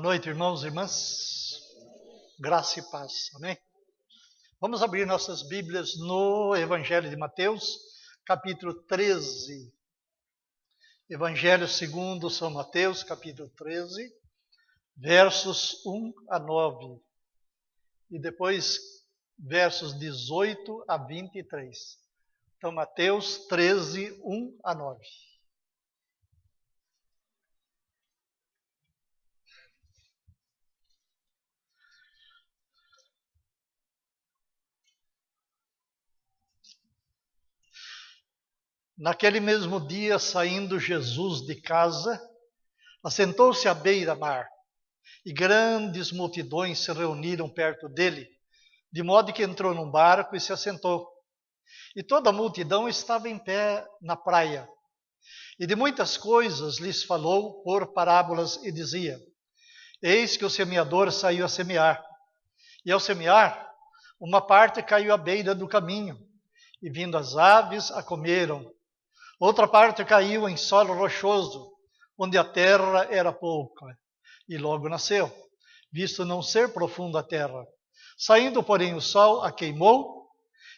noite, irmãos e irmãs. Graça e paz. Amém? Vamos abrir nossas Bíblias no Evangelho de Mateus, capítulo 13. Evangelho segundo São Mateus, capítulo 13, versos 1 a 9. E depois versos 18 a 23. Então, Mateus 13, 1 a 9. Naquele mesmo dia, saindo Jesus de casa, assentou-se à beira-mar, e grandes multidões se reuniram perto dele, de modo que entrou num barco e se assentou. E toda a multidão estava em pé na praia. E de muitas coisas lhes falou por parábolas e dizia: Eis que o semeador saiu a semear. E ao semear, uma parte caiu à beira do caminho, e vindo as aves a comeram. Outra parte caiu em solo rochoso, onde a terra era pouca, e logo nasceu, visto não ser profunda a terra. Saindo, porém, o sol a queimou,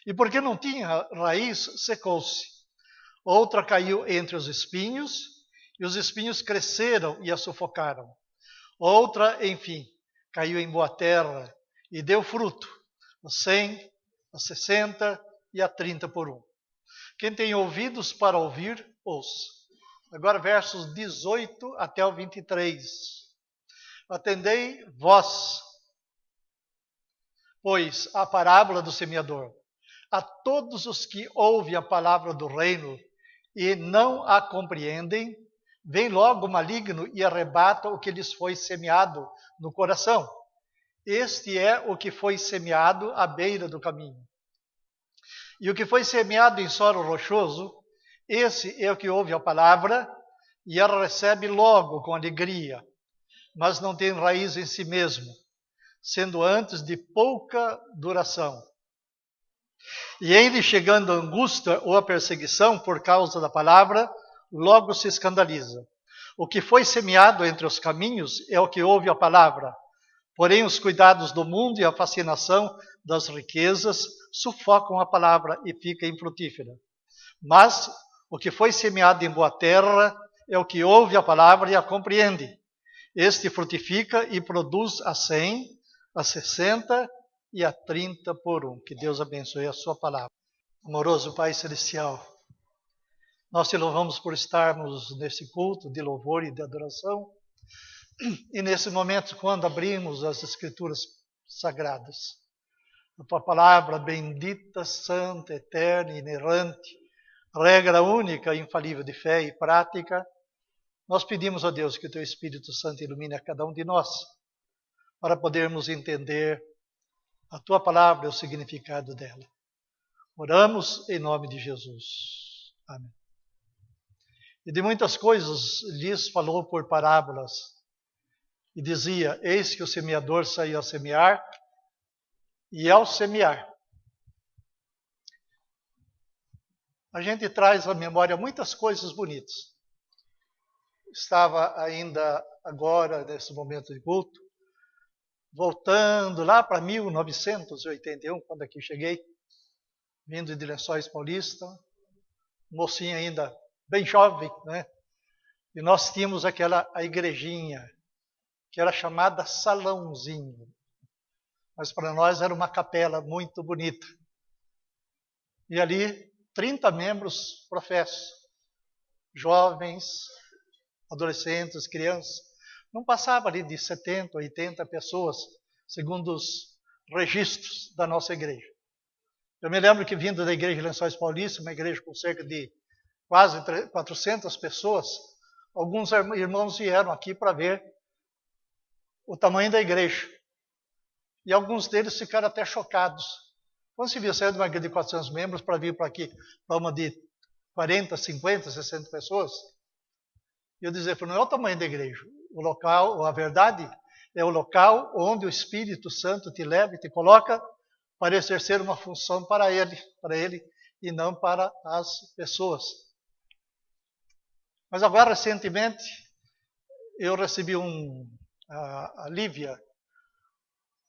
e porque não tinha raiz, secou-se. Outra caiu entre os espinhos, e os espinhos cresceram e a sufocaram. Outra, enfim, caiu em boa terra, e deu fruto, a 100, a 60 e a 30 por um. Quem tem ouvidos para ouvir, ouça. Agora versos 18 até o 23. Atendei vós, pois, a parábola do semeador. A todos os que ouvem a palavra do reino e não a compreendem, vem logo o maligno e arrebata o que lhes foi semeado no coração. Este é o que foi semeado à beira do caminho. E o que foi semeado em solo rochoso, esse é o que ouve a palavra e a recebe logo com alegria, mas não tem raiz em si mesmo, sendo antes de pouca duração. E ele, chegando a angústia ou a perseguição por causa da palavra, logo se escandaliza. O que foi semeado entre os caminhos é o que ouve a palavra. Porém, os cuidados do mundo e a fascinação das riquezas sufocam a palavra e fica infrutífera. Mas o que foi semeado em boa terra é o que ouve a palavra e a compreende. Este frutifica e produz a 100, a 60 e a 30 por um. Que Deus abençoe a sua palavra. Amoroso Pai Celestial, nós te louvamos por estarmos nesse culto de louvor e de adoração. E nesse momento, quando abrimos as Escrituras Sagradas, a tua palavra bendita, santa, eterna, inerrante, regra única e infalível de fé e prática, nós pedimos a Deus que o teu Espírito Santo ilumine a cada um de nós, para podermos entender a tua palavra e o significado dela. Oramos em nome de Jesus. Amém. E de muitas coisas lhes falou por parábolas, e dizia: Eis que o semeador saiu a semear, e ao semear, a gente traz à memória muitas coisas bonitas. Estava ainda agora, nesse momento de culto, voltando lá para 1981, quando aqui cheguei, vindo de Lençóis Paulista, mocinha ainda bem jovem, né? E nós tínhamos a igrejinha, que era chamada Salãozinho. Mas para nós era uma capela muito bonita. E ali, 30 membros professos, jovens, adolescentes, crianças. Não passava ali de 70, 80 pessoas, segundo os registros da nossa igreja. Eu me lembro que vindo da igreja de Lençóis Paulista, uma igreja com cerca de quase 400 pessoas, alguns irmãos vieram aqui para ver o tamanho da igreja. E alguns deles ficaram até chocados. Quando se via sair de uma igreja de 400 membros para vir para aqui, para uma de 40, 50, 60 pessoas, e eu dizia: não é o tamanho da igreja. O local, a verdade, é o local onde o Espírito Santo te leva e te coloca para exercer uma função para ele e não para as pessoas. Mas agora, recentemente, eu recebi um a Lívia,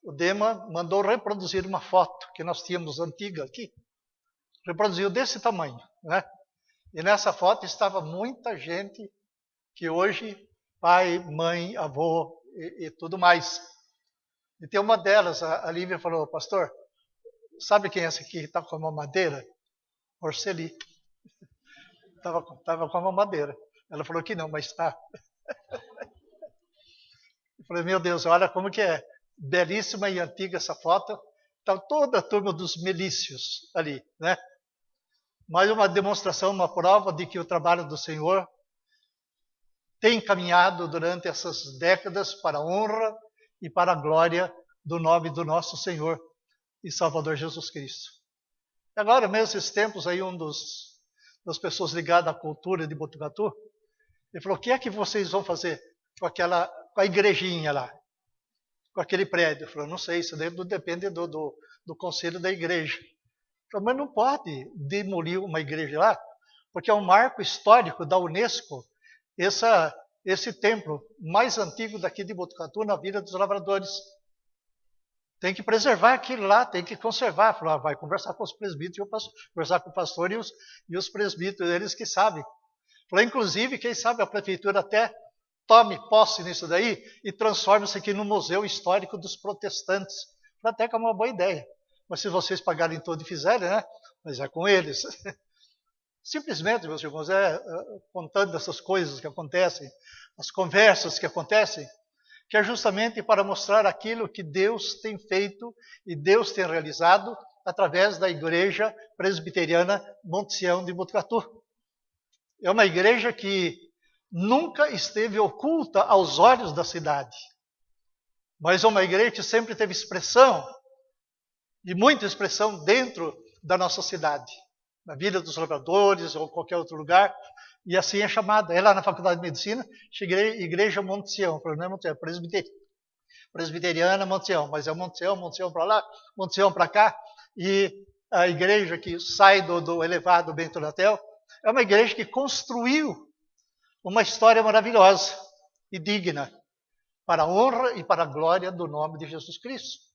o Dema mandou reproduzir uma foto que nós tínhamos antiga aqui. Reproduziu desse tamanho, né? E nessa foto estava muita gente que hoje, pai, mãe, avô e tudo mais. E tem uma delas, a Lívia falou, pastor, sabe quem é essa aqui que está com uma madeira? Orceli. Estava com uma madeira. Ela falou que não, mas está. Eu falei, meu Deus, olha como que é belíssima e antiga essa foto. Está toda a turma dos milícios ali, né? Mais uma demonstração, uma prova de que o trabalho do Senhor tem caminhado durante essas décadas para a honra e para a glória do nome do nosso Senhor e Salvador Jesus Cristo. Agora mesmo, esses tempos aí, das pessoas ligadas à cultura de Botucatu, ele falou, o que é que vocês vão fazer com a igrejinha lá, com aquele prédio? Eu falei, não sei, isso depende do conselho da igreja. Eu falei, mas não pode demolir uma igreja lá, porque é um marco histórico da Unesco, esse templo mais antigo daqui de Botucatu, na Vila dos Lavradores. Tem que preservar aquilo lá, tem que conservar. Falei, vai conversar com os presbíteros, conversar com o pastor e os presbíteros, eles que sabem. Falei, inclusive, quem sabe a prefeitura até tome posse nisso daí e transforme isso aqui no Museu Histórico dos Protestantes. Falei, até que é uma boa ideia. Mas se vocês pagarem tudo e fizerem, né? Mas é com eles. Simplesmente, meus irmãos, contando essas coisas que acontecem, as conversas que acontecem, que é justamente para mostrar aquilo que Deus tem feito e Deus tem realizado através da Igreja Presbiteriana Monte Sião de Botucatu. É uma igreja que nunca esteve oculta aos olhos da cidade, mas é uma igreja que sempre teve expressão, e muita expressão dentro da nossa cidade, na Vila dos Lavradores ou qualquer outro lugar, e assim é chamada. É lá na Faculdade de Medicina, cheguei Igreja Monte Sião, não é Monte Sião, Presbiteriana Monte Sião, mas é Monte Sião para lá, Monte Sião para cá, e a igreja que sai do elevado Bento Natel, é uma igreja que construiu uma história maravilhosa e digna, para a honra e para a glória do nome de Jesus Cristo.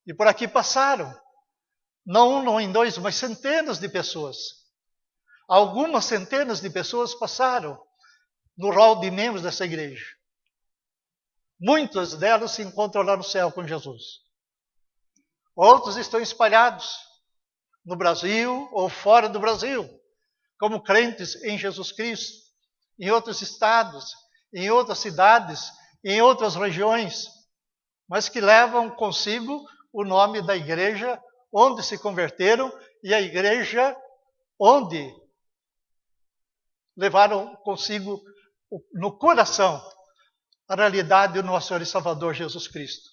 E por aqui passaram, não um, não em dois, mas centenas de pessoas. Algumas centenas de pessoas passaram no rol de membros dessa igreja. Muitas delas se encontram lá no céu com Jesus. Outros estão espalhados no Brasil ou fora do Brasil, como crentes em Jesus Cristo, em outros estados, em outras cidades, em outras regiões, mas que levam consigo o nome da igreja onde se converteram e a igreja onde levaram consigo no coração a realidade do nosso Senhor e Salvador Jesus Cristo.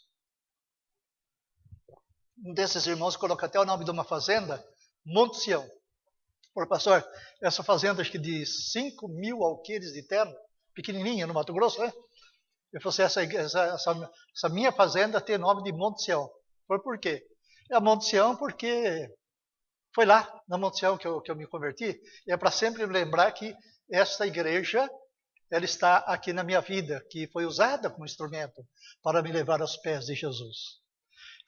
Um desses irmãos coloca até o nome de uma fazenda, Monte Sião. Falei, pastor, essa fazenda acho que de 5.000 alqueires de terra, pequenininha no Mato Grosso, né? Eu falei assim, essa minha fazenda tem nome de Monte Sião. Falei, por quê? É a Monte Sião porque foi lá na Monte Sião que eu me converti. E é para sempre lembrar que esta igreja, ela está aqui na minha vida, que foi usada como instrumento para me levar aos pés de Jesus.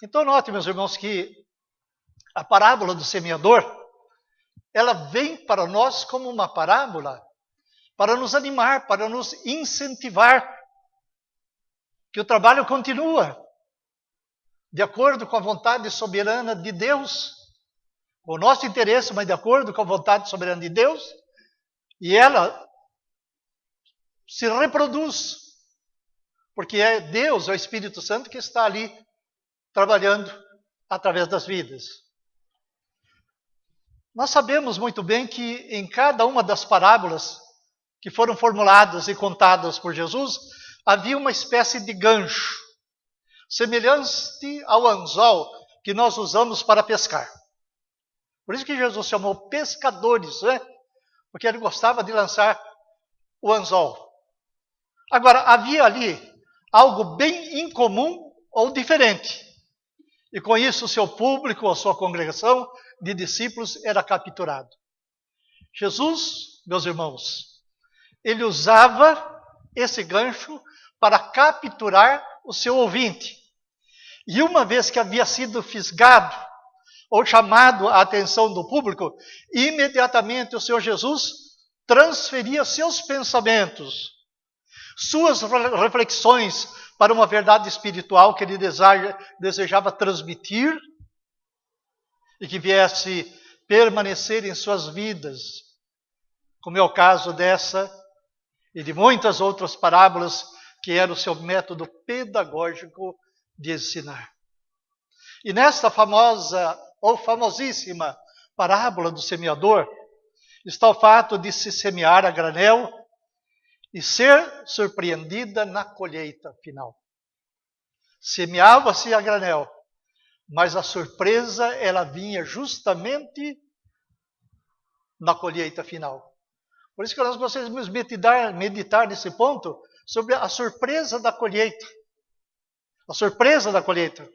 Então note, meus irmãos, que a parábola do semeador, ela vem para nós como uma parábola para nos animar, para nos incentivar que o trabalho continua de acordo com a vontade soberana de Deus, o nosso interesse, mas de acordo com a vontade soberana de Deus, e ela se reproduz, porque é Deus, é o Espírito Santo que está ali trabalhando através das vidas. Nós sabemos muito bem que em cada uma das parábolas que foram formuladas e contadas por Jesus, havia uma espécie de gancho, semelhante ao anzol que nós usamos para pescar. Por isso que Jesus chamou pescadores, né? Porque ele gostava de lançar o anzol. Agora, havia ali algo bem incomum ou diferente. E com isso o seu público, a sua congregação de discípulos era capturado. Jesus, meus irmãos, ele usava esse gancho para capturar o seu ouvinte. E uma vez que havia sido fisgado, ou chamado a atenção do público, imediatamente o Senhor Jesus transferia seus pensamentos, suas reflexões para uma verdade espiritual que ele desejava transmitir e que viesse permanecer em suas vidas, como é o caso dessa e de muitas outras parábolas que era o seu método pedagógico de ensinar. E nesta famosa ou famosíssima parábola do semeador está o fato de se semear a granel e ser surpreendida na colheita final. Semeava-se a granel, mas a surpresa ela vinha justamente na colheita final. Por isso que nós gostaríamos de meditar nesse ponto sobre a surpresa da colheita. A surpresa da colheita.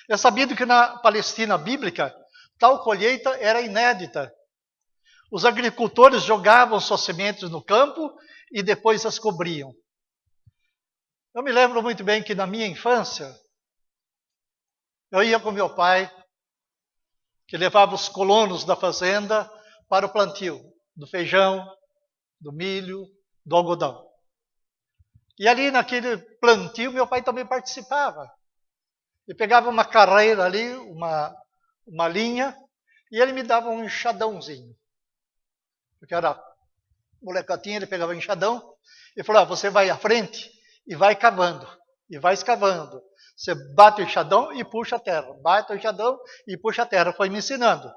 É sabido que na Palestina bíblica, tal colheita era inédita. Os agricultores jogavam suas sementes no campo e depois as cobriam. Eu me lembro muito bem que na minha infância, eu ia com meu pai, que levava os colonos da fazenda para o plantio do feijão, do milho, do algodão. E ali naquele plantio, meu pai também participava. Ele pegava uma carreira ali, uma linha, e ele me dava um enxadãozinho. Porque era molecadinho, ele pegava um enxadão e falava, você vai à frente e vai cavando, e vai escavando. Você bate o enxadão e puxa a terra, bate o enxadão e puxa a terra. Foi me ensinando.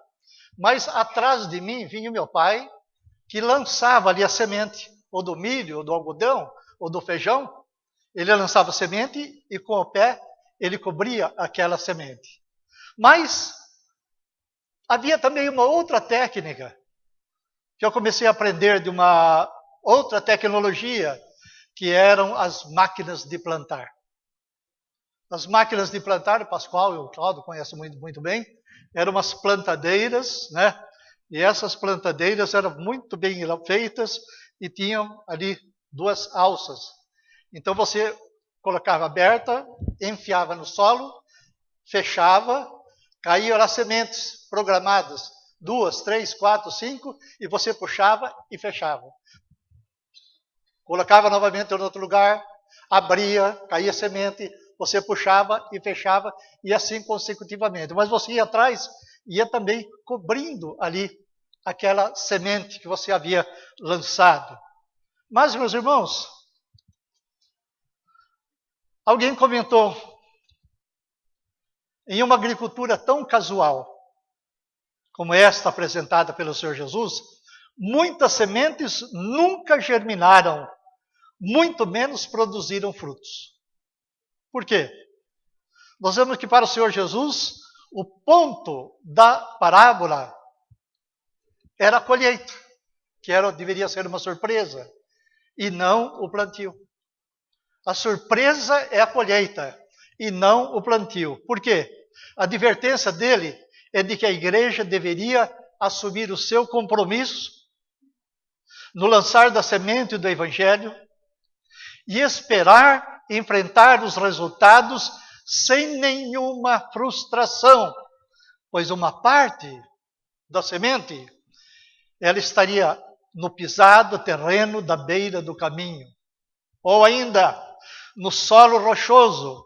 Mas atrás de mim vinha o meu pai, que lançava ali a semente, ou do milho, ou do algodão, ou do feijão. Ele lançava a semente e com o pé ele cobria aquela semente. Mas havia também uma outra técnica que eu comecei a aprender de uma outra tecnologia, que eram as máquinas de plantar. As máquinas de plantar, o Pascoal e o Cláudio conhecem muito bem, eram umas plantadeiras, né? E essas plantadeiras eram muito bem feitas e tinham ali 2 alças. Então você colocava aberta, enfiava no solo, fechava, caíam as sementes programadas, 2, 3, 4, 5, e você puxava e fechava. Colocava novamente em outro lugar, abria, caía a semente, você puxava e fechava, e assim consecutivamente. Mas você ia atrás, ia também cobrindo ali aquela semente que você havia lançado. Mas, meus irmãos, alguém comentou, em uma agricultura tão casual, como esta apresentada pelo Senhor Jesus, muitas sementes nunca germinaram, muito menos produziram frutos. Por quê? Nós vemos que para o Senhor Jesus, o ponto da parábola era a colheita, que deveria ser uma surpresa, e não o plantio. A surpresa é a colheita, e não o plantio. Por quê? A advertência dele é de que a igreja deveria assumir o seu compromisso no lançar da semente do evangelho e esperar enfrentar os resultados sem nenhuma frustração, pois uma parte da semente ela estaria no pisado terreno da beira do caminho, ou ainda no solo rochoso,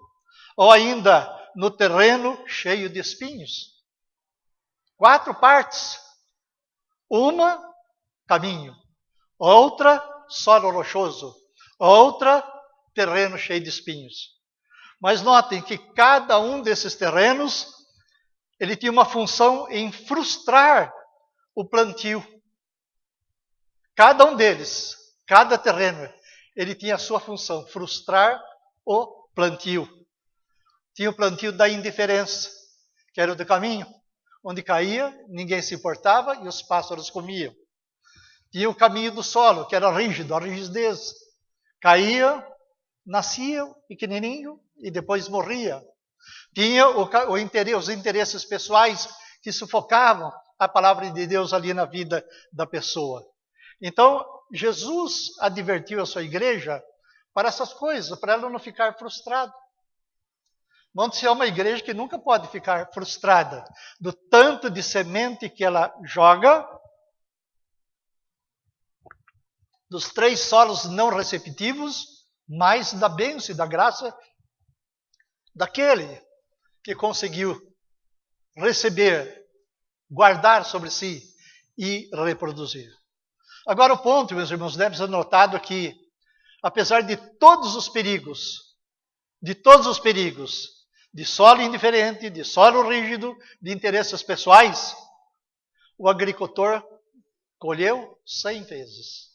ou ainda no terreno cheio de espinhos. 4 partes. Uma, caminho. Outra, solo rochoso. Outra, terreno cheio de espinhos. Mas notem que cada um desses terrenos, ele tinha uma função em frustrar o plantio. Cada um deles, cada terreno, ele tinha a sua função, frustrar o plantio. Tinha o plantio da indiferença, que era o do caminho, onde caía, ninguém se importava e os pássaros comiam. Tinha o caminho do solo, que era rígido, a rigidez. Caía, nascia pequenininho e depois morria. Tinha os interesses pessoais que sufocavam a palavra de Deus ali na vida da pessoa. Então, Jesus advertiu a sua igreja para essas coisas, para ela não ficar frustrada. Monte Sião é uma igreja que nunca pode ficar frustrada do tanto de semente que ela joga, dos 3 solos não receptivos, mais da bênção e da graça daquele que conseguiu receber, guardar sobre si e reproduzir. Agora o ponto, meus irmãos, deve ser notado que, apesar de todos os perigos, de solo indiferente, de solo rígido, de interesses pessoais, o agricultor colheu 100 vezes.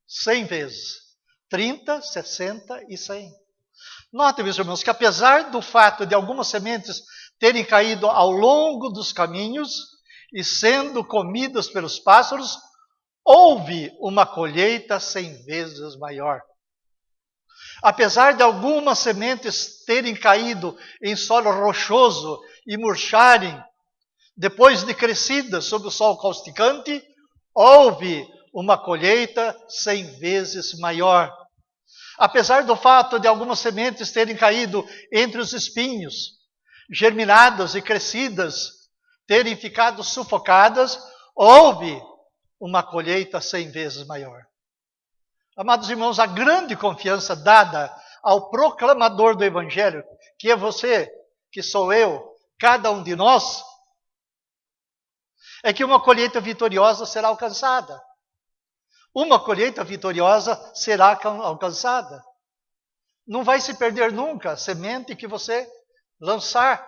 100 vezes. 30, 60 e 100. Notem, meus irmãos, que apesar do fato de algumas sementes terem caído ao longo dos caminhos e sendo comidas pelos pássaros, houve uma colheita 100 vezes maior. Apesar de algumas sementes terem caído em solo rochoso e murcharem, depois de crescidas sob o sol causticante, houve uma colheita 100 vezes maior. Apesar do fato de algumas sementes terem caído entre os espinhos, germinadas e crescidas, terem ficado sufocadas, houve uma colheita 100 vezes maior. Amados irmãos, a grande confiança dada ao proclamador do Evangelho, que é você, que sou eu, cada um de nós, é que uma colheita vitoriosa será alcançada. Uma colheita vitoriosa será alcançada. Não vai se perder nunca a semente que você lançar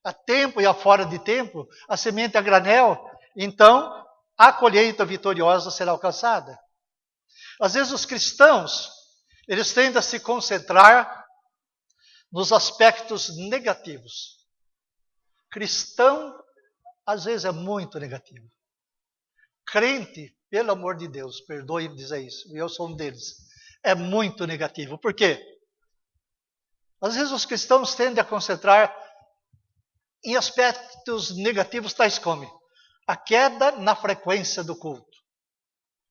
a tempo e a fora de tempo, a semente a granel, então a colheita vitoriosa será alcançada. Às vezes os cristãos, eles tendem a se concentrar nos aspectos negativos. Cristão, às vezes, é muito negativo. Crente, pelo amor de Deus, perdoe-me dizer isso, eu sou um deles, é muito negativo. Por quê? Às vezes os cristãos tendem a concentrar em aspectos negativos tais como a queda na frequência do culto.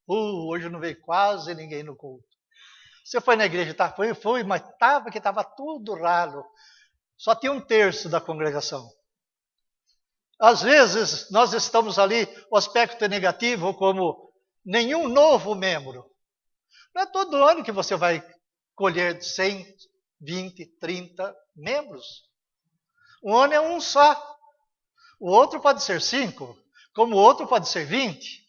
Hoje não veio quase ninguém no culto. Você foi na igreja, tá? Fui, mas estava tudo ralo. Só tinha 1/3 da congregação. Às vezes, nós estamos ali, o aspecto negativo, como nenhum novo membro. Não é todo ano que você vai colher 100, 20, 30 membros. Um ano é um só. O outro pode ser 5, como o outro pode ser 20.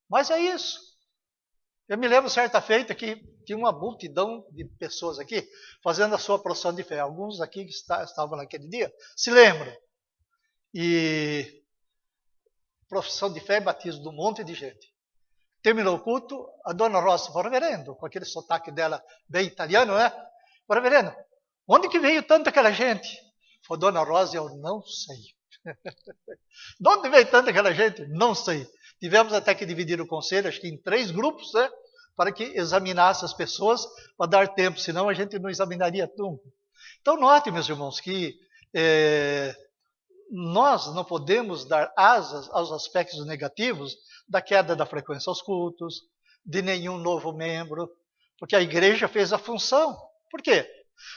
Mas é isso. Eu me lembro certa feita que tinha uma multidão de pessoas aqui fazendo a sua profissão de fé. Alguns aqui que estavam naquele dia se lembram. E profissão de fé e batismo de um monte de gente. Terminou o culto, a dona Rosa falou: reverendo, com aquele sotaque dela bem italiano, né? Falou: reverendo, onde que veio tanta aquela gente? Falou: dona Rosa, eu não sei. De onde veio tanta aquela gente? Não sei. Tivemos até que dividir o conselho, acho que em 3 grupos, né? Para que examinasse as pessoas, para dar tempo, senão a gente não examinaria tudo. Então, note, meus irmãos, que nós não podemos dar asas aos aspectos negativos da queda da frequência aos cultos, de nenhum novo membro, porque a igreja fez a função. Por quê?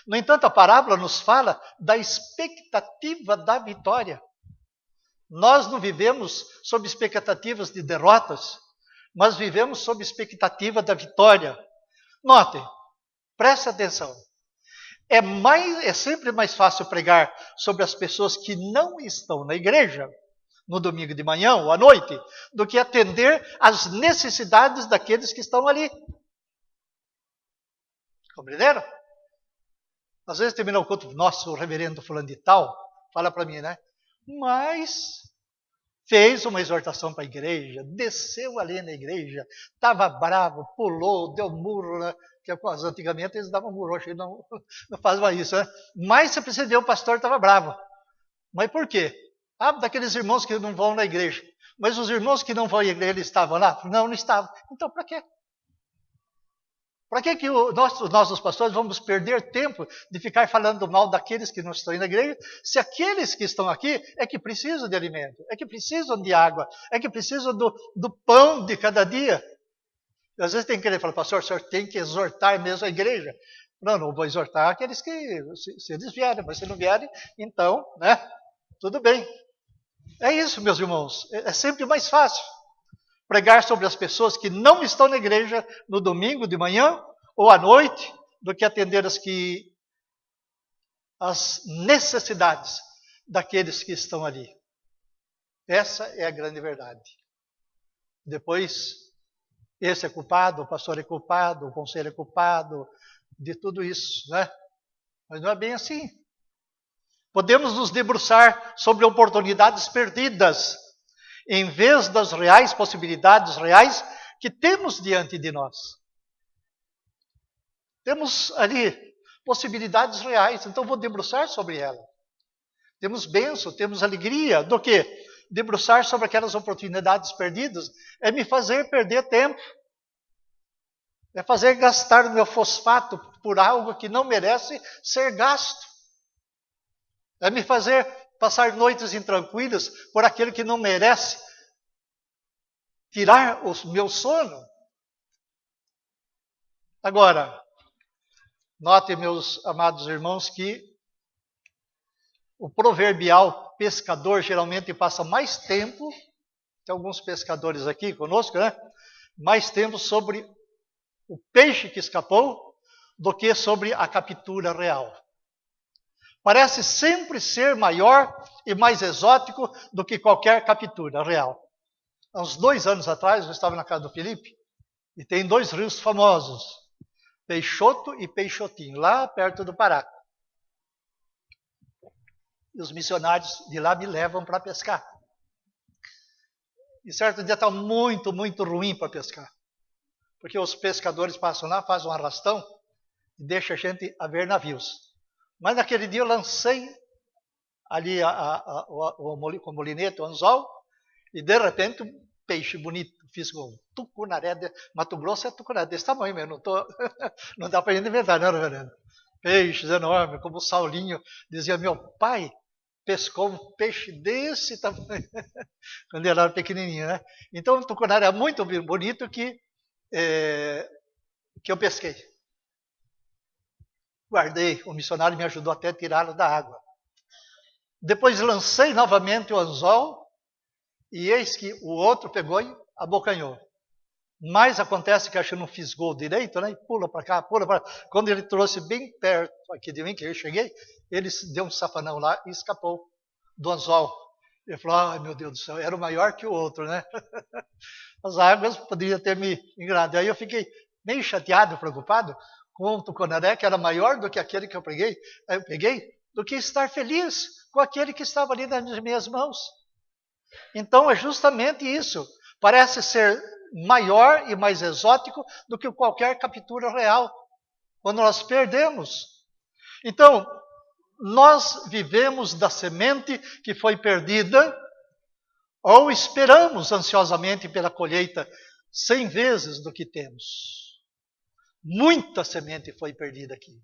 No entanto, a parábola nos fala da expectativa da vitória. Nós não vivemos sob expectativas de derrotas, mas vivemos sob expectativa da vitória. Notem, preste atenção. É sempre mais fácil pregar sobre as pessoas que não estão na igreja, no domingo de manhã ou à noite, do que atender às necessidades daqueles que estão ali. Compreenderam? Às vezes termina o culto, nosso reverendo fulano de tal, fala para mim, né? Mas fez uma exortação para a igreja, desceu ali na igreja, estava bravo, pulou, deu murro, né? Que antigamente eles davam murro, hoje não fazem mais isso, né? Mas você precisa ver, o pastor estava bravo. Mas por quê? Daqueles irmãos que não vão na igreja. Mas os irmãos que não vão à igreja, eles estavam lá? Não, não estavam. Então, para quê? Para que nós, os pastores, vamos perder tempo de ficar falando mal daqueles que não estão na igreja, se aqueles que estão aqui é que precisam de alimento, é que precisam de água, é que precisam do pão de cada dia? Às vezes tem que querer falar, pastor, o senhor tem que exortar mesmo a igreja. Não vou exortar aqueles que, se eles vierem, mas se não vierem, então, né, tudo bem. É isso, meus irmãos, é sempre mais fácil pregar sobre as pessoas que não estão na igreja no domingo de manhã ou à noite, do que atender as necessidades daqueles que estão ali. Essa é a grande verdade. Depois, esse é culpado, o pastor é culpado, o conselho é culpado de tudo isso, né? Mas não é bem assim. Podemos nos debruçar sobre oportunidades perdidas, em vez das reais possibilidades reais que temos diante de nós. Temos ali possibilidades reais, então vou debruçar sobre elas. Temos bênção, temos alegria. Do que? Debruçar sobre aquelas oportunidades perdidas é me fazer perder tempo. É fazer gastar o meu fosfato por algo que não merece ser gasto. É me fazer passar noites intranquilas por aquilo que não merece tirar o meu sono. Agora, notem, meus amados irmãos, que o proverbial pescador geralmente passa mais tempo, tem alguns pescadores aqui conosco, né? Mais tempo sobre o peixe que escapou do que sobre a captura real. Parece sempre ser maior e mais exótico do que qualquer captura real. Há uns 2 anos atrás, eu estava na casa do Felipe, e tem 2 rios famosos, Peixoto e Peixotinho, lá perto do Pará. E os missionários de lá me levam para pescar. E certo dia está muito, muito ruim para pescar. Porque os pescadores passam lá, fazem um arrastão e deixam a gente a ver navios. Mas naquele dia eu lancei ali com o molinete, o anzol, e de repente um peixe bonito. Fiz com tucunaré, Mato Grosso é tucunaré, desse tamanho mesmo, não dá para gente inventar, né, reverendo? Peixes enormes, como o Saulinho dizia, meu pai pescou um peixe desse tamanho, quando ele era pequenininho, né? Então o tucunaré é muito bonito que eu pesquei. Guardei, o missionário me ajudou até a tirá-lo da água. Depois lancei novamente o anzol, e eis que o outro pegou e abocanhou. Mas acontece que acho que não fisgou direito, né? E pula para cá, pula para cá. Quando ele trouxe bem perto aqui de mim, que eu cheguei, ele deu um safanão lá e escapou do anzol. Ele falou, ai meu Deus do céu, era o maior que o outro, né? As águas poderiam ter me enganado. Aí eu fiquei meio chateado, preocupado, com o tucunaré, que era maior do que aquele que eu peguei, do que estar feliz com aquele que estava ali nas minhas mãos. Então é justamente isso. Parece ser maior e mais exótico do que qualquer captura real, quando nós perdemos. Então, nós vivemos da semente que foi perdida, ou esperamos ansiosamente pela colheita 100 vezes do que temos. Muita semente foi perdida aqui.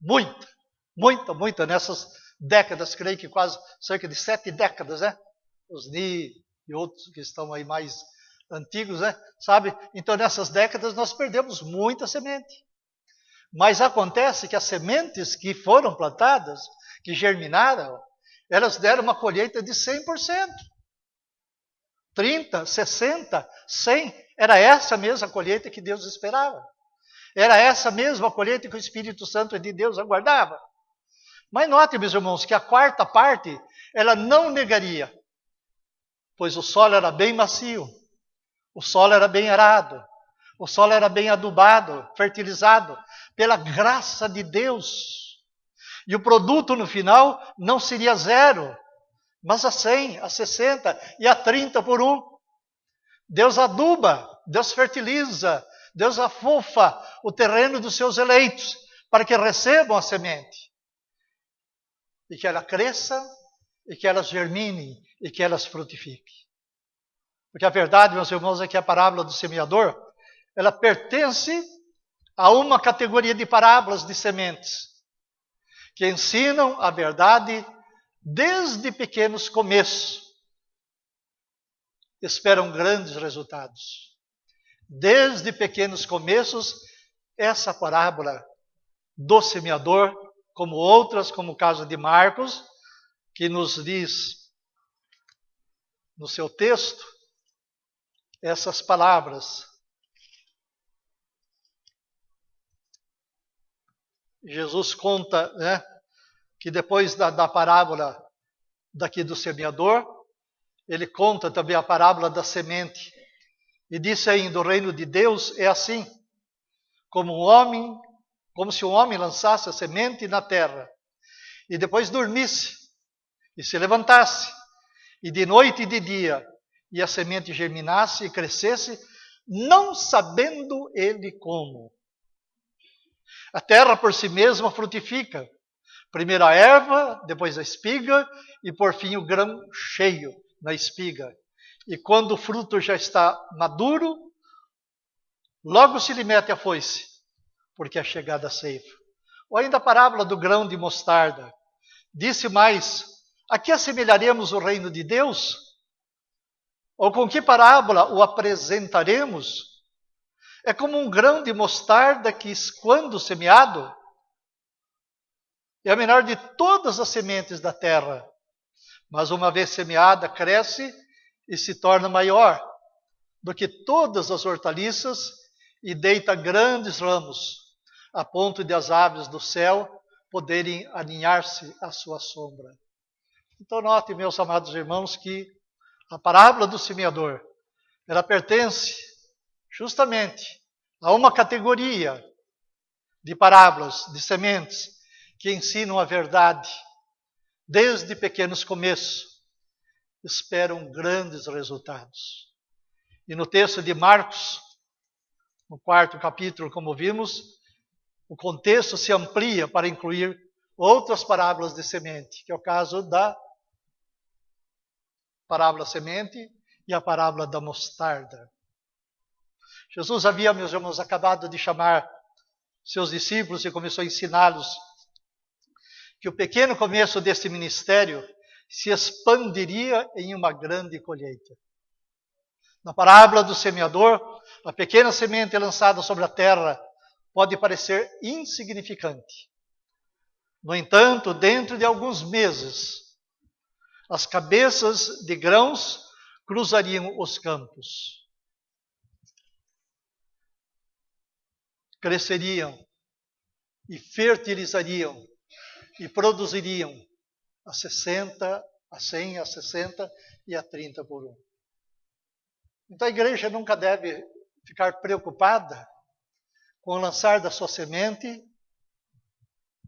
Muita. Nessas décadas, creio que quase cerca de 7 décadas, né? Os NI e outros que estão aí mais antigos, né? Sabe? Então, nessas décadas, nós perdemos muita semente. Mas acontece que as sementes que foram plantadas, que germinaram, elas deram uma colheita de 100%. 30, 60, 100. Era essa mesma colheita que Deus esperava. Era essa mesma colheita que o Espírito Santo de Deus aguardava. Mas note, meus irmãos, que a quarta parte, ela não negaria. Pois o solo era bem macio. O solo era bem arado. O solo era bem adubado, fertilizado, pela graça de Deus. E o produto no final não seria 0, mas a 100, a 60 e a 30 por 1. Deus aduba, Deus fertiliza, Deus afofa o terreno dos seus eleitos, para que recebam a semente. E que ela cresça, e que elas germinem, e que elas frutifiquem. Porque a verdade, meus irmãos, é que a parábola do semeador, ela pertence a uma categoria de parábolas de sementes, que ensinam a verdade desde pequenos começos. Esperam grandes resultados. desde pequenos começos, essa parábola do semeador, como outras, como o caso de Marcos, que nos diz no seu texto essas palavras. Jesus conta, né, que depois da parábola daqui do semeador, ele conta também a parábola da semente. E disse ainda, o reino de Deus é assim, como se um homem lançasse a semente na terra, e depois dormisse, e se levantasse, e de noite e de dia, e a semente germinasse e crescesse, não sabendo ele como. A terra por si mesma frutifica, primeiro a erva, depois a espiga, e por fim o grão cheio na espiga. E quando o fruto já está maduro, logo se lhe mete a foice, porque é chegada a ceifa. Ou ainda a parábola do grão de mostarda. Disse mais, a que assemelharemos o reino de Deus? Ou com que parábola o apresentaremos? É como um grão de mostarda que, quando semeado, é a menor de todas as sementes da terra. Mas uma vez semeada, cresce e se torna maior do que todas as hortaliças e deita grandes ramos, a ponto de as aves do céu poderem aninhar-se à sua sombra. Então note, meus amados irmãos, que a parábola do semeador, ela pertence justamente a uma categoria de parábolas, de sementes, que ensinam a verdade, desde pequenos começos, esperam grandes resultados. E no texto de Marcos, no 4º capítulo, como vimos, o contexto se amplia para incluir outras parábolas de semente, que é o caso da parábola semente e a parábola da mostarda. Jesus havia, meus irmãos, acabado de chamar seus discípulos e começou a ensiná-los que o pequeno começo deste ministério se expandiria em uma grande colheita. Na parábola do semeador, a pequena semente lançada sobre a terra pode parecer insignificante. No entanto, dentro de alguns meses, as cabeças de grãos cruzariam os campos. Cresceriam e fertilizariam e produziriam a 60, a 100, a 60 e a 30 por 1. Então a igreja nunca deve ficar preocupada com o lançar da sua semente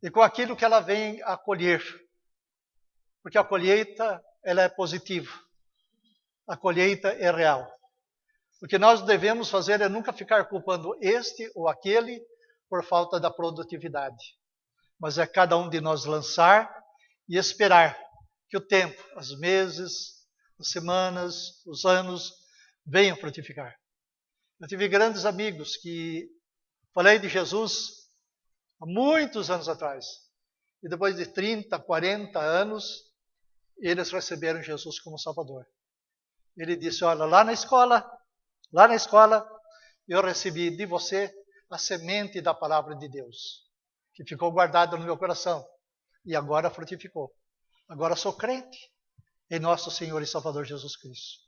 e com aquilo que ela vem a colher. Porque a colheita, ela é positiva. A colheita é real. O que nós devemos fazer é nunca ficar culpando este ou aquele por falta da produtividade. Mas é cada um de nós lançar e esperar que o tempo, os meses, as semanas, os anos venham frutificar. Eu tive grandes amigos que falei de Jesus há muitos anos atrás. E depois de 30, 40 anos, eles receberam Jesus como Salvador. Ele disse, olha, lá na escola, eu recebi de você a semente da palavra de Deus, que ficou guardada no meu coração e agora frutificou. Agora sou crente em nosso Senhor e Salvador Jesus Cristo.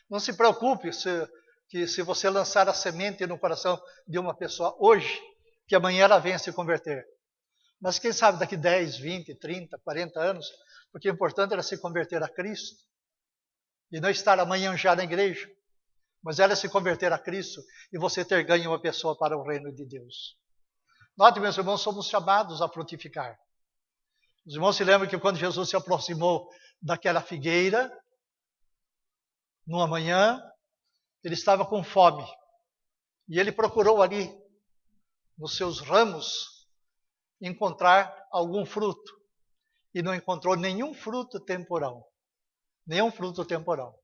Não se preocupe se você lançar a semente no coração de uma pessoa hoje, que amanhã ela venha se converter. Mas quem sabe daqui 10, 20, 30, 40 anos, porque o importante era se converter a Cristo e não estar amanhã já na igreja, mas ela se converter a Cristo e você ter ganho uma pessoa para o reino de Deus. Note, meus irmãos, somos chamados a frutificar. Os irmãos se lembram que quando Jesus se aproximou daquela figueira, numa manhã, ele estava com fome. E ele procurou ali, nos seus ramos, encontrar algum fruto. E não encontrou nenhum fruto temporal. Nenhum fruto temporal.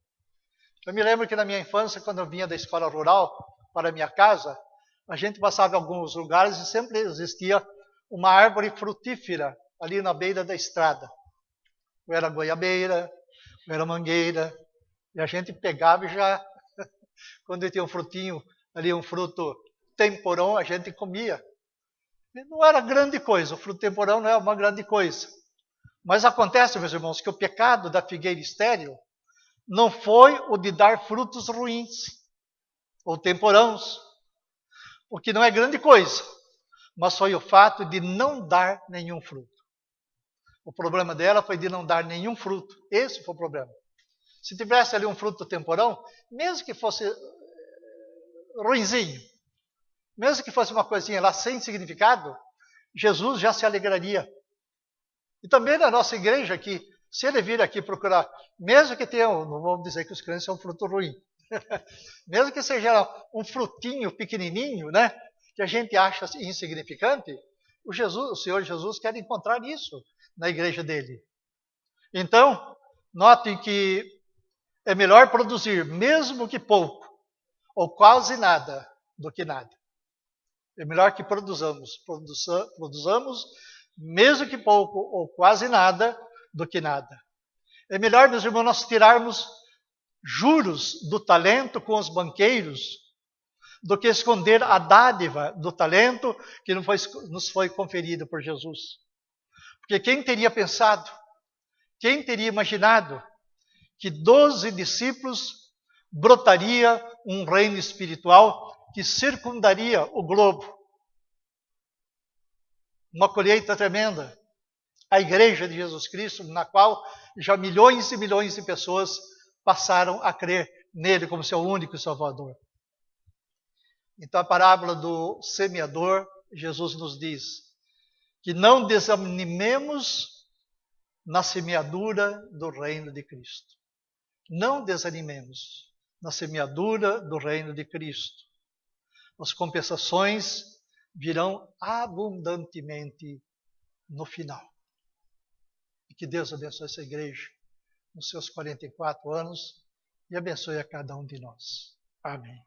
Eu me lembro que na minha infância, quando eu vinha da escola rural para a minha casa, a gente passava em alguns lugares e sempre existia uma árvore frutífera ali na beira da estrada. Ou era goiabeira, ou era mangueira. E a gente pegava e já, quando tinha um frutinho ali um fruto temporão, a gente comia. E não era grande coisa, o fruto temporão não é uma grande coisa. Mas acontece, meus irmãos, que o pecado da figueira estéril não foi o de dar frutos ruins ou temporãos, o que não é grande coisa, mas foi o fato de não dar nenhum fruto. O problema dela foi de não dar nenhum fruto. Esse foi o problema. Se tivesse ali um fruto temporão, mesmo que fosse ruinzinho, mesmo que fosse uma coisinha lá sem significado, Jesus já se alegraria. E também na nossa igreja aqui, se ele vir aqui procurar, mesmo que tenha, não vamos dizer que os crentes são um fruto ruim, mesmo que seja um frutinho pequenininho, né, que a gente acha insignificante, o Senhor Jesus quer encontrar isso na igreja dele. Então, notem que é melhor produzir, mesmo que pouco, ou quase nada, do que nada. É melhor que produzamos, mesmo que pouco, ou quase nada, do que nada. É melhor, meus irmãos, nós tirarmos juros do talento com os banqueiros, do que esconder a dádiva do talento que nos foi conferido por Jesus. Porque quem teria pensado, quem teria imaginado que 12 discípulos brotaria um reino espiritual que circundaria o globo? Uma colheita tremenda. A igreja de Jesus Cristo, na qual já milhões e milhões de pessoas passaram a crer nele como seu único Salvador. Então, a parábola do semeador, Jesus nos diz que não desanimemos na semeadura do reino de Cristo. Não desanimemos na semeadura do reino de Cristo. As compensações virão abundantemente no final. E que Deus abençoe essa igreja nos seus 44 anos e abençoe a cada um de nós. Amém.